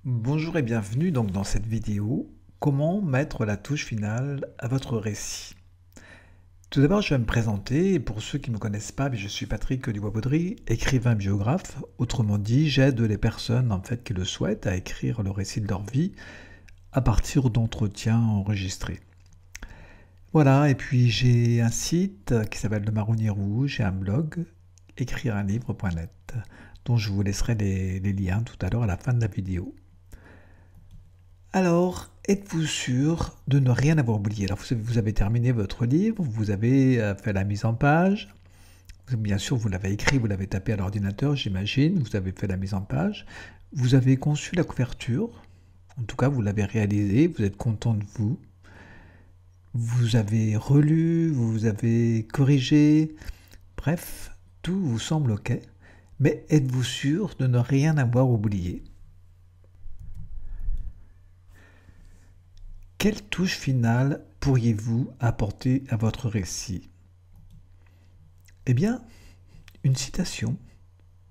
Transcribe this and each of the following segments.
Bonjour et bienvenue donc dans cette vidéo, comment mettre la touche finale à votre récit. Tout d'abord, je vais me présenter, et pour ceux qui ne me connaissent pas, je suis Patrick Dubois-Baudry, écrivain biographe. Autrement dit, j'aide les personnes qui le souhaitent à écrire le récit de leur vie à partir d'entretiens enregistrés. Voilà, et puis j'ai un site qui s'appelle Le Marronnier Rouge et un blog, écrire-un-livre.net, dont je vous laisserai les liens tout à l'heure à la fin de la vidéo. Alors, êtes-vous sûr de ne rien avoir oublié? Alors, vous avez terminé votre livre, vous avez fait la mise en page, bien sûr, vous l'avez écrit, vous l'avez tapé à l'ordinateur, j'imagine, vous avez fait la mise en page, vous avez conçu la couverture, en tout cas, vous l'avez réalisée, vous êtes content de vous, vous avez relu, vous avez corrigé, bref, tout vous semble OK, mais êtes-vous sûr de ne rien avoir oublié? Quelle touche finale pourriez-vous apporter à votre récit? Eh bien, une citation,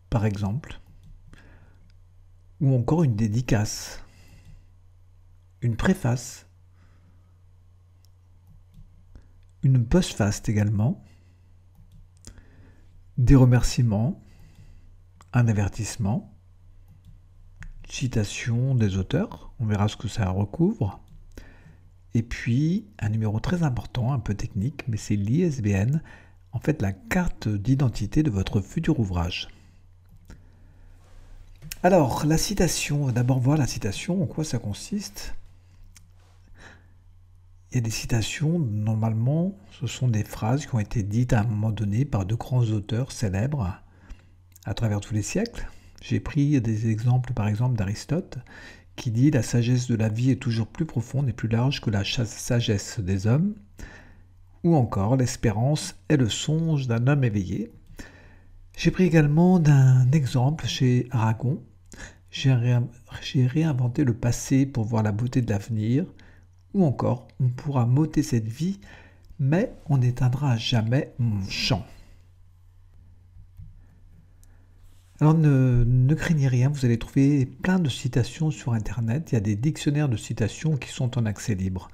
par exemple, ou encore une dédicace, une préface, une postface également, des remerciements, un avertissement, citation des auteurs, on verra ce que ça recouvre, et puis un numéro très important, un peu technique, mais c'est l'ISBN, en fait la carte d'identité de votre futur ouvrage. Alors, la citation, on va d'abord voir la citation, en quoi ça consiste. Il y a des citations, normalement, ce sont des phrases qui ont été dites à un moment donné par de grands auteurs célèbres à travers tous les siècles. J'ai pris des exemples, par exemple, d'Aristote, qui dit « La sagesse de la vie est toujours plus profonde et plus large que la sagesse des hommes », ou encore « L'espérance est le songe d'un homme éveillé ». J'ai pris également d'un exemple chez Aragon. J'ai réinventé le passé pour voir la beauté de l'avenir, ou encore on pourra m'ôter cette vie, mais on n'éteindra jamais mon chant. Alors ne craignez rien, vous allez trouver plein de citations sur Internet. Il y a des dictionnaires de citations qui sont en accès libre.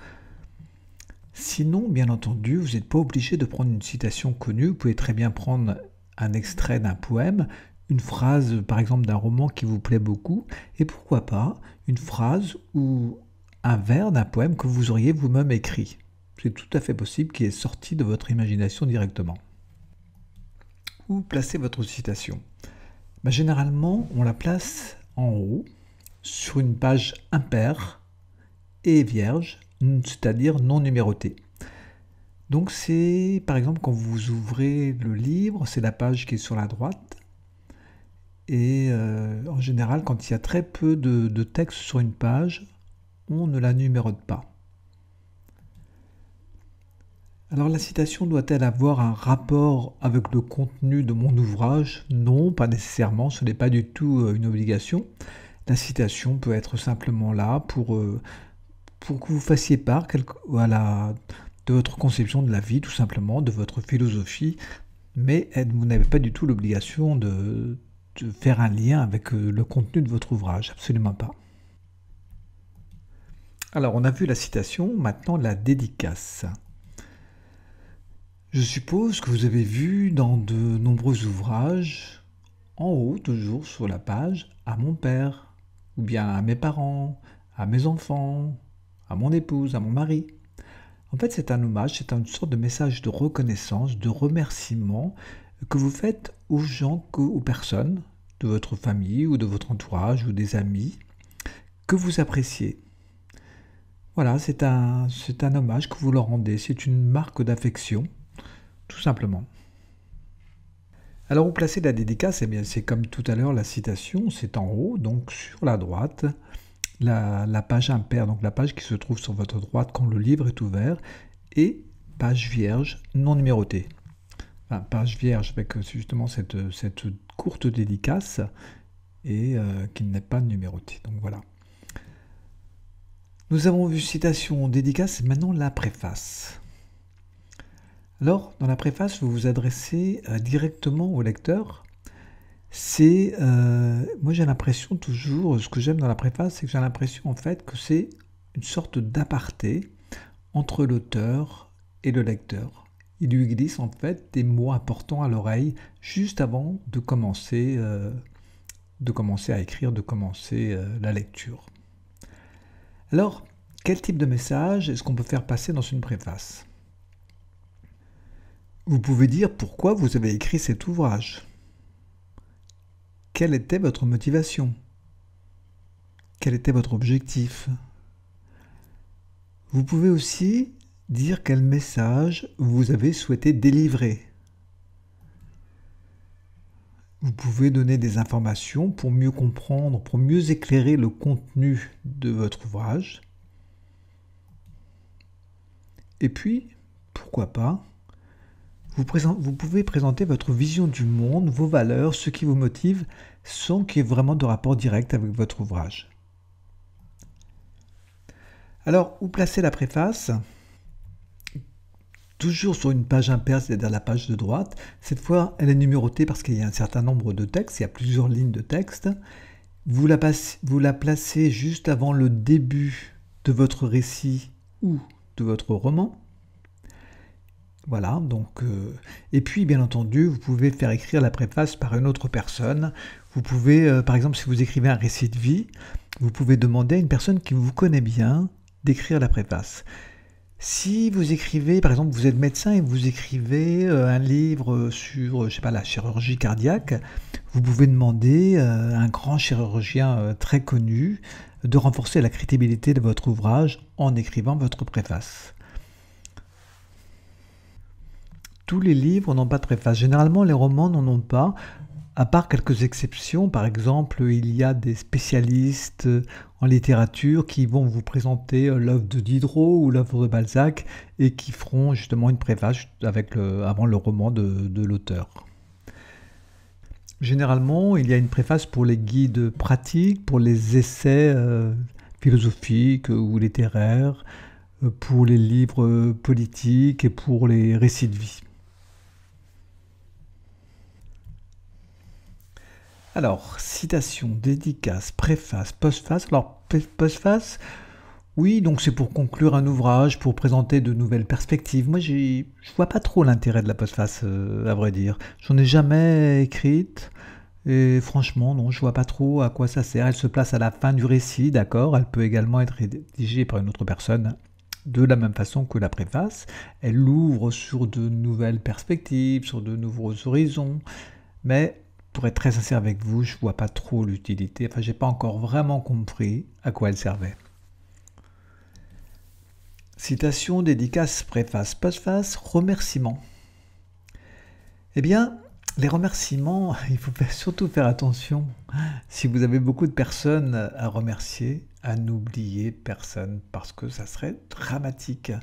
Sinon, bien entendu, vous n'êtes pas obligé de prendre une citation connue. Vous pouvez très bien prendre un extrait d'un poème, une phrase par exemple d'un roman qui vous plaît beaucoup, et pourquoi pas une phrase ou un vers d'un poème que vous auriez vous-même écrit. C'est tout à fait possible qui est sorti de votre imagination directement. Où placez votre citation? Généralement, on la place en haut, sur une page impaire et vierge, c'est-à-dire non numérotée. Donc c'est, par exemple, quand vous ouvrez le livre, c'est la page qui est sur la droite. Et en général, quand il y a très peu de texte sur une page, on ne la numérote pas. Alors la citation doit-elle avoir un rapport avec le contenu de mon ouvrage? Non, pas nécessairement, ce n'est pas du tout une obligation. La citation peut être simplement là pour que vous fassiez part de votre conception de la vie, tout simplement, de votre philosophie, mais vous n'avez pas du tout l'obligation de faire un lien avec le contenu de votre ouvrage, absolument pas. Alors on a vu la citation, maintenant la dédicace. Je suppose que vous avez vu dans de nombreux ouvrages, en haut, toujours sur la page, à mon père, ou bien à mes parents, à mes enfants, à mon épouse, à mon mari. En fait, c'est un hommage, c'est une sorte de message de reconnaissance, de remerciement que vous faites aux gens, aux personnes de votre famille ou de votre entourage ou des amis que vous appréciez. Voilà, c'est un hommage que vous leur rendez, c'est une marque d'affection. Tout simplement. Alors, où placer la dédicace? Eh bien, c'est comme tout à l'heure, la citation, c'est en haut, donc sur la droite, la page impaire, donc la page qui se trouve sur votre droite quand le livre est ouvert, et page vierge non numérotée. Enfin, page vierge avec justement cette courte dédicace et qui n'est pas numérotée. Donc voilà. Nous avons vu citation, dédicace, et maintenant la préface. Alors, dans la préface, vous vous adressez directement au lecteur. Moi j'ai l'impression toujours, ce que j'aime dans la préface, c'est que j'ai l'impression en fait que c'est une sorte d'aparté entre l'auteur et le lecteur. Il lui glisse en fait des mots importants à l'oreille juste avant de commencer à écrire, de commencer la lecture. Alors, quel type de message est-ce qu'on peut faire passer dans une préface? Vous pouvez dire pourquoi vous avez écrit cet ouvrage. Quelle était votre motivation? Quel était votre objectif? Vous pouvez aussi dire quel message vous avez souhaité délivrer. Vous pouvez donner des informations pour mieux comprendre, pour mieux éclairer le contenu de votre ouvrage. Et puis, pourquoi pas, vous pouvez présenter votre vision du monde, vos valeurs, ce qui vous motive, sans qu'il y ait vraiment de rapport direct avec votre ouvrage. Alors, où placer la préface? Toujours sur une page impaire, c'est-à-dire la page de droite. Cette fois, elle est numérotée parce qu'il y a un certain nombre de textes, il y a plusieurs lignes de texte. Vous la placez juste avant le début de votre récit ou de votre roman. Voilà, donc, et puis bien entendu, vous pouvez faire écrire la préface par une autre personne. Vous pouvez, par exemple, si vous écrivez un récit de vie, vous pouvez demander à une personne qui vous connaît bien d'écrire la préface. Si vous écrivez, par exemple, vous êtes médecin et vous écrivez un livre sur, je sais pas, la chirurgie cardiaque, vous pouvez demander à un grand chirurgien très connu de renforcer la crédibilité de votre ouvrage en écrivant votre préface. Tous les livres n'ont pas de préface. Généralement, les romans n'en ont pas, à part quelques exceptions. Par exemple, il y a des spécialistes en littérature qui vont vous présenter l'œuvre de Diderot ou l'œuvre de Balzac et qui feront justement une préface avant le roman de l'auteur. Généralement, il y a une préface pour les guides pratiques, pour les essais philosophiques ou littéraires, pour les livres politiques et pour les récits de vie. Alors, citation, dédicace, préface, postface. Alors, postface, oui, donc c'est pour conclure un ouvrage, pour présenter de nouvelles perspectives. Moi, je vois pas trop l'intérêt de la postface, à vrai dire. J'en ai jamais écrite, et franchement, non, je vois pas trop à quoi ça sert. Elle se place à la fin du récit, d'accord. Elle peut également être rédigée par une autre personne, de la même façon que la préface. Elle ouvre sur de nouvelles perspectives, sur de nouveaux horizons, mais pour être très sincère avec vous, je vois pas trop l'utilité. Enfin, j'ai pas encore vraiment compris à quoi elle servait. Citation, dédicace, préface, postface, remerciements. Eh bien, les remerciements, il faut surtout faire attention. Si vous avez beaucoup de personnes à remercier, à n'oublier personne, parce que ça serait dramatique.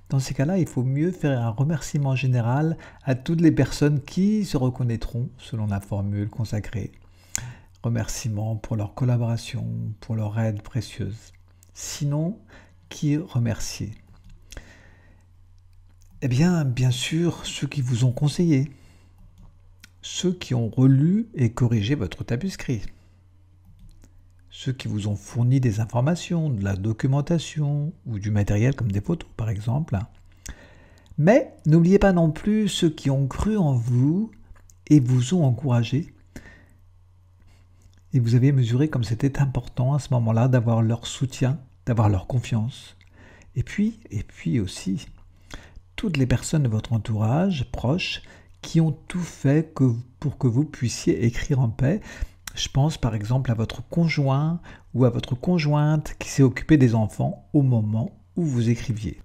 Dans ces cas-là, il faut mieux faire un remerciement général à toutes les personnes qui se reconnaîtront selon la formule consacrée. Remerciements pour leur collaboration, pour leur aide précieuse. Sinon, qui remercier? Eh bien sûr, ceux qui vous ont conseillé. Ceux qui ont relu et corrigé votre tapuscrit. Ceux qui vous ont fourni des informations, de la documentation ou du matériel comme des photos par exemple. Mais n'oubliez pas non plus ceux qui ont cru en vous et vous ont encouragé. Et vous avez mesuré comme c'était important à ce moment-là d'avoir leur soutien, d'avoir leur confiance. Et puis aussi, toutes les personnes de votre entourage proche qui ont tout fait pour que vous puissiez écrire en paix. Je pense par exemple à votre conjoint ou à votre conjointe qui s'est occupé des enfants au moment où vous écriviez.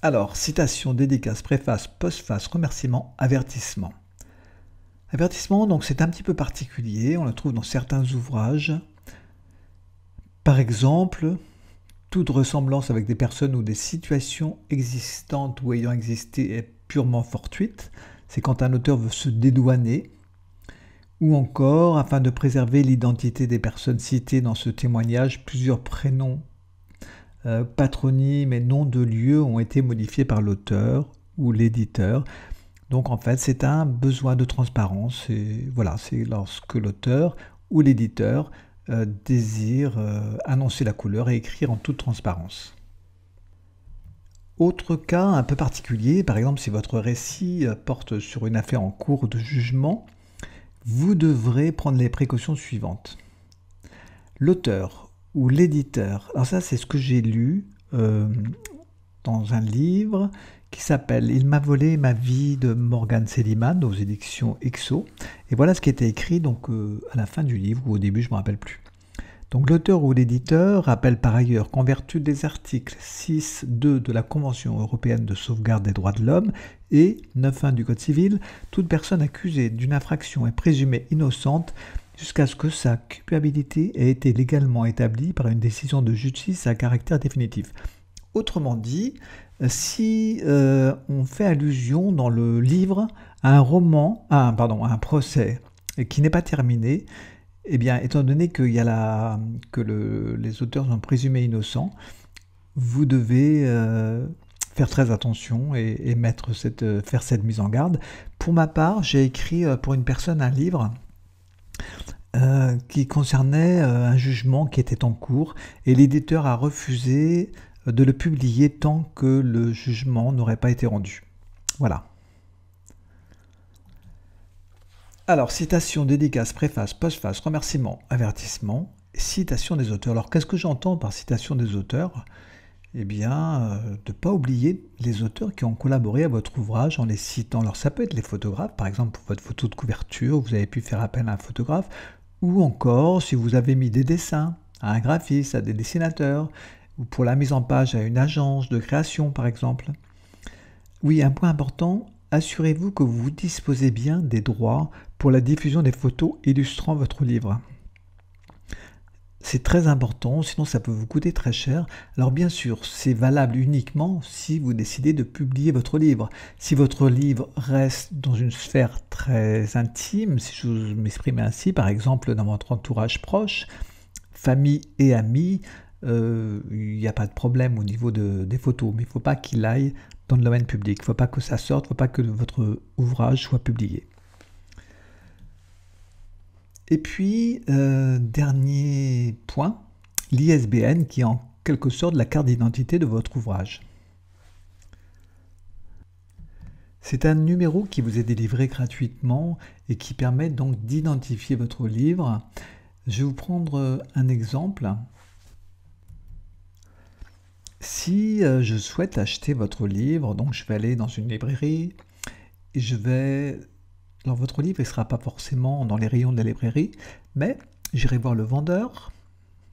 Alors, citation, dédicace, préface, postface, remerciement, avertissement. Avertissement, donc c'est un petit peu particulier, on le trouve dans certains ouvrages. Par exemple, toute ressemblance avec des personnes ou des situations existantes ou ayant existé est purement fortuite. C'est quand un auteur veut se dédouaner. Ou encore, afin de préserver l'identité des personnes citées dans ce témoignage, plusieurs prénoms, patronymes et noms de lieux ont été modifiés par l'auteur ou l'éditeur. Donc en fait, c'est un besoin de transparence. Et voilà, c'est lorsque l'auteur ou l'éditeur désire annoncer la couleur et écrire en toute transparence. Autre cas un peu particulier, par exemple si votre récit porte sur une affaire en cours de jugement, vous devrez prendre les précautions suivantes. L'auteur ou l'éditeur, alors ça c'est ce que j'ai lu dans un livre qui s'appelle « Il m'a volé ma vie » de Morgan Seligman aux éditions EXO. Et voilà ce qui était écrit donc, à la fin du livre, ou au début, je ne me rappelle plus. Donc l'auteur ou l'éditeur rappelle par ailleurs qu'en vertu des articles 6.2 de la Convention européenne de sauvegarde des droits de l'homme et 9.1 du Code civil, toute personne accusée d'une infraction est présumée innocente jusqu'à ce que sa culpabilité ait été légalement établie par une décision de justice à caractère définitif. Autrement dit, si on fait allusion dans le livre à un roman, à un procès qui n'est pas terminé, eh bien, étant donné qu'il y a les auteurs sont présumés innocents, vous devez faire très attention et faire cette mise en garde. Pour ma part, j'ai écrit pour une personne un livre qui concernait un jugement qui était en cours et l'éditeur a refusé de le publier tant que le jugement n'aurait pas été rendu. Voilà. Alors, citation, dédicace, préface, postface, remerciement, avertissement, citation des auteurs. Alors, qu'est-ce que j'entends par citation des auteurs? Eh bien, de ne pas oublier les auteurs qui ont collaboré à votre ouvrage en les citant. Alors, ça peut être les photographes, par exemple, pour votre photo de couverture, vous avez pu faire appel à un photographe, ou encore, si vous avez mis des dessins, à un graphiste, à des dessinateurs, ou pour la mise en page à une agence de création, par exemple. Oui, un point important, assurez-vous que vous disposez bien des droits pour la diffusion des photos illustrant votre livre. C'est très important, sinon ça peut vous coûter très cher. Alors bien sûr, c'est valable uniquement si vous décidez de publier votre livre. Si votre livre reste dans une sphère très intime, si je m'exprime ainsi, par exemple dans votre entourage proche, famille et amis, il n'y a pas de problème au niveau des photos, mais il ne faut pas qu'il aille dans le domaine public. Il ne faut pas que ça sorte, il ne faut pas que votre ouvrage soit publié. Et puis, dernier point, l'ISBN qui est en quelque sorte la carte d'identité de votre ouvrage. C'est un numéro qui vous est délivré gratuitement et qui permet donc d'identifier votre livre. Je vais vous prendre un exemple. Si je souhaite acheter votre livre, donc je vais aller dans une librairie et alors votre livre ne sera pas forcément dans les rayons de la librairie, mais j'irai voir le vendeur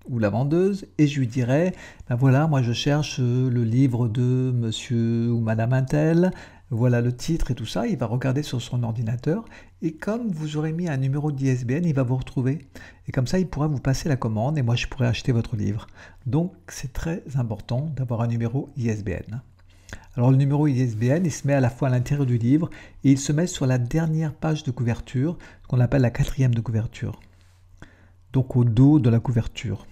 ou la vendeuse et je lui dirai, ben voilà, moi je cherche le livre de monsieur ou madame Untel, voilà le titre et tout ça, il va regarder sur son ordinateur et comme vous aurez mis un numéro d'ISBN, il va vous retrouver. Et comme ça, il pourra vous passer la commande et moi je pourrai acheter votre livre. Donc c'est très important d'avoir un numéro ISBN. Alors le numéro ISBN, il se met à la fois à l'intérieur du livre et il se met sur la dernière page de couverture, qu'on appelle la 4e de couverture. Donc au dos de la couverture.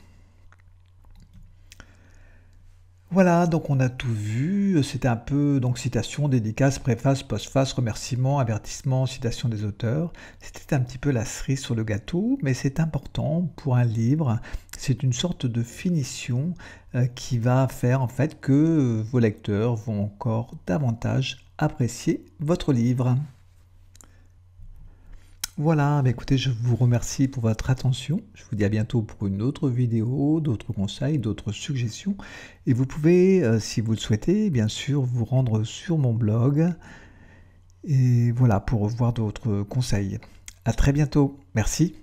Voilà, donc on a tout vu, c'était un peu donc citation, dédicace, préface, postface, remerciement, avertissement, citation des auteurs. C'était un petit peu la cerise sur le gâteau, mais c'est important pour un livre. C'est une sorte de finition qui va faire en fait que vos lecteurs vont encore davantage apprécier votre livre. Voilà, écoutez, je vous remercie pour votre attention. Je vous dis à bientôt pour une autre vidéo, d'autres conseils, d'autres suggestions. Et vous pouvez, si vous le souhaitez, bien sûr, vous rendre sur mon blog. Et voilà, pour voir d'autres conseils. À très bientôt. Merci.